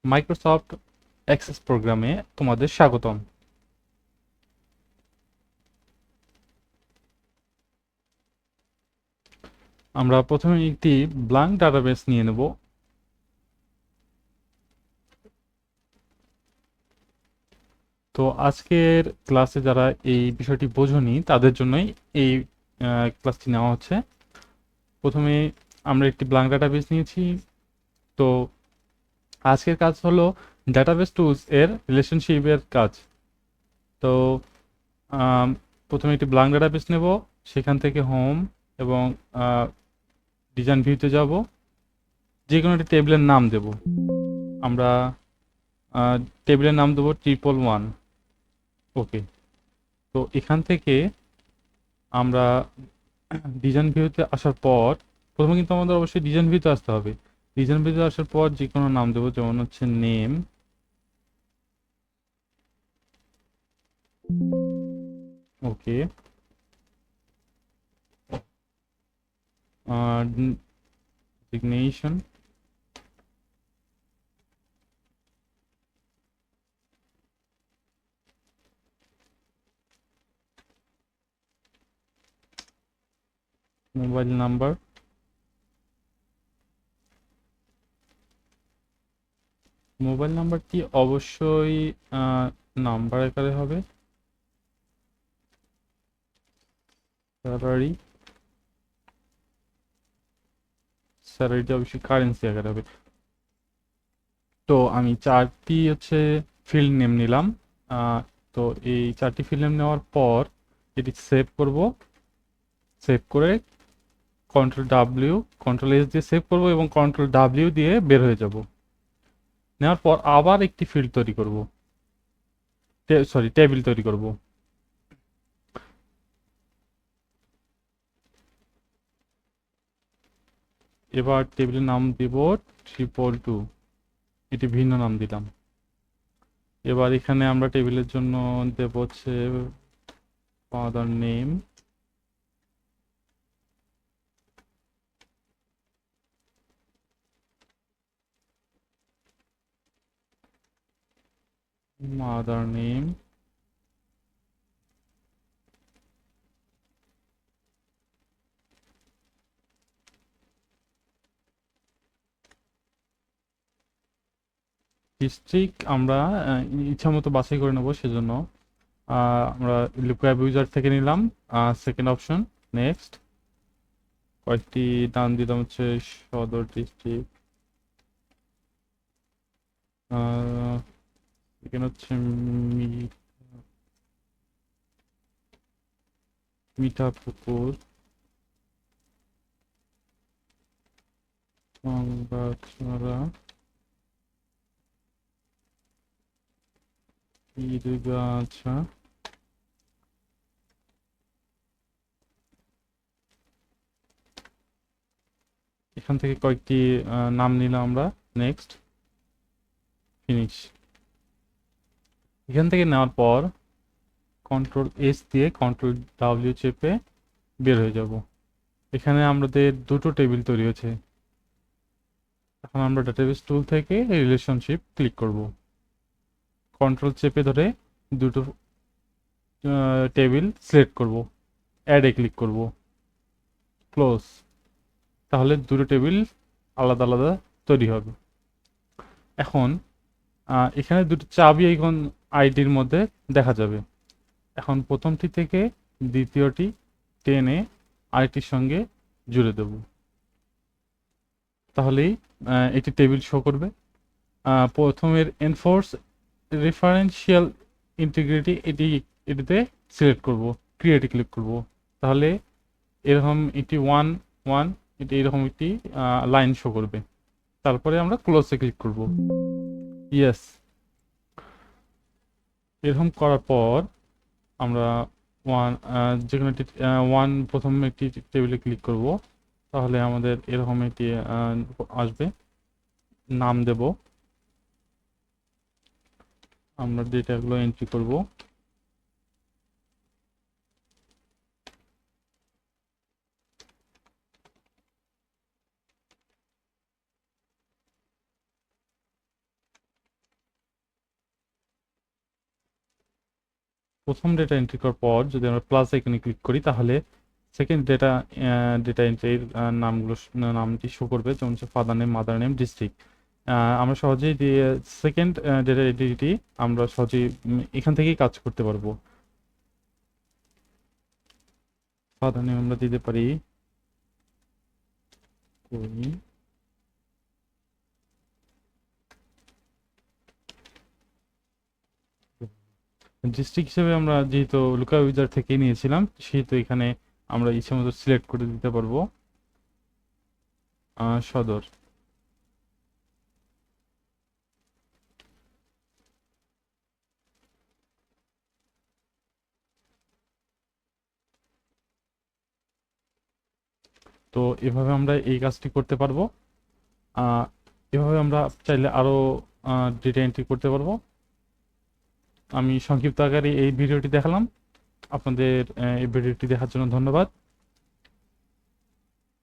Microsoft access প্রোগ্রামে তোমাদের স্বাগতম। আমরা প্রথমে একটি ব্ল্যাঙ্ক ডাটাবেস নিয়ে নেব। তো আজকের ক্লাসে যারা এই বিষয়টি বোঝোনি তাদের জন্যই এই ক্লাসটি নেওয়া হচ্ছে। প্রথমে আমরা একটি ব্ল্যাঙ্ক ডাটাবেস নিয়েছি। তো আজকের কাজ হলো ডাটাবেস টুলস এর রিলেশনশিপের কাজ। তো আম, প্রথমে একটি ব্ল্যাঙ্ক ডাটাবেস নেব, সেখান থেকে হোম এবং ডিজাইন ভিউতে যাব, যে কোনো একটি টেবিলের নাম দেব। আমরা টেবিলের নাম দেবো 111। ওকে। তো এখান থেকে আমরা ডিজাইন ভিউতে আসার পর প্রথমে কিন্তু আমাদের অবশ্যই ডিজাইন ভিউতে আসতে হবে। ডিজাইন ভিউতে আসার পর যে কোনো নাম দেবো, যেমন হচ্ছে name. Okay. Designation. Mobile number. Mobile নাম্বারটি অবশ্যই নাম্বার আকারে হবে। স্যালারি। স্যালারিটা অবশ্যই কারেন্সি আকারে হবে। তো আমি চারটি হচ্ছে ফিল্ড নেম নিলাম। আহ, তো এই চারটি ফিল্ড নেম নেওয়ার পর এটি সেভ করব। সেভ করে কন্ট্রোল ডাব্লিউ, কন্ট্রোল এস দিয়ে সেভ করব এবং কন্ট্রোল ডাব্লিউ দিয়ে বের হয়ে যাব। নেওয়ার পর আবার একটি ফিল্ড তৈরি করব, সরি টেবিল তৈরি করব। এবার টেবিলের নাম দিব 222। এটি ভিন্ন নাম দিলাম। এবার এখানে আমরা টেবিলের জন্য দেব হচ্ছে father name. Mother name. District আমরা ইচ্ছা মতো বাছাই করে নেবো, সেজন্য আমরা লুকআপ ইউজার থেকে নিলাম সেকেন্ড অপশন। নেক্সট। কয়েকটি নাম দিলাম হচ্ছে সদর ডিস্ট্রিক্ট। এখানে হচ্ছে মিঠাপুকুর, গঙ্গাছড়া, ঈদগাছা। এখান থেকে কয়েকটি নাম নিলাম আমরা। নেক্সট। ফিনিশ। এখান থেকে নেওয়ার পর কন্ট্রোল এস দিয়ে কন্ট্রোল ডাব্লিউ চেপে বের হয়ে যাব। এখানে আমাদের দুটো টেবিল তৈরি হয়েছে। এখন আমরা ডাটাবেস টুল থেকে রিলেশনশিপ ক্লিক করব। কন্ট্রোল চেপে ধরে দুটো টেবিল সিলেক্ট করব, অ্যাডে ক্লিক করব, ক্লোজ। তাহলে দুটো টেবিল আলাদা আলাদা তৈরি হবে। এখন এখানে দুটো চাবি আইকন আইডির মধ্যে দেখা যাবে। এখন প্রথমটি থেকে দ্বিতীয়টি টেনে আরেকটির সঙ্গে জুড়ে দেব। তাহলেই একটি টেবিল শো করবে। প্রথমের এনফোর্স রেফারেন্সিয়াল ইন্টিগ্রিটি, এটিতে সিলেক্ট করব, ক্রিয়েটে ক্লিক করব। তাহলে এরকম একটি ওয়ান ওয়ান, এটি এরকম একটি লাইন শো করবে। তারপরে আমরা ক্লোজে ক্লিক করব। ইয়েস। এরকম করার পর আমরা ওয়ান, যে কোনো একটি ওয়ান, প্রথম একটি টেবিলে ক্লিক করব। তাহলে আমাদের এরকম একটি আসবে। নাম দেব। আমরা ডেটাগুলো এন্ট্রি করব। প্রথম ডেটা এন্ট্রি করার পর যদি আমরা প্লাস আইকনে ক্লিক করি তাহলে সেকেন্ড ডেটা এন্ট্রির নামটি শো করবে, যেমন হচ্ছে father name, mother name, district. আমরা সহজেই দিয়ে সেকেন্ড ডেটা এন্ট্রিটি আমরা সহজেই এখান থেকেই কাজ করতে পারবো। ফাদার নেম আমরা দিতে পারি কই, ডিস্ট্রিক্ট হিসেবে আমরা যেহেতু লুকা উইজার থেকে নিয়েছিলাম সেহেতু এখানে আমরা ইচ্ছে মতো সিলেক্ট করে দিতে পারবো সদর। তো এভাবে আমরা এই কাজটি করতে পারবো। আহ, এভাবে আমরা চাইলে আরো ডেটা এন্ট্রি করতে পারবো। আমি সংক্ষিপ্ত আকারে এই ভিডিওটি দেখালাম। আপনাদের এই ভিডিওটি দেখার জন্য ধন্যবাদ।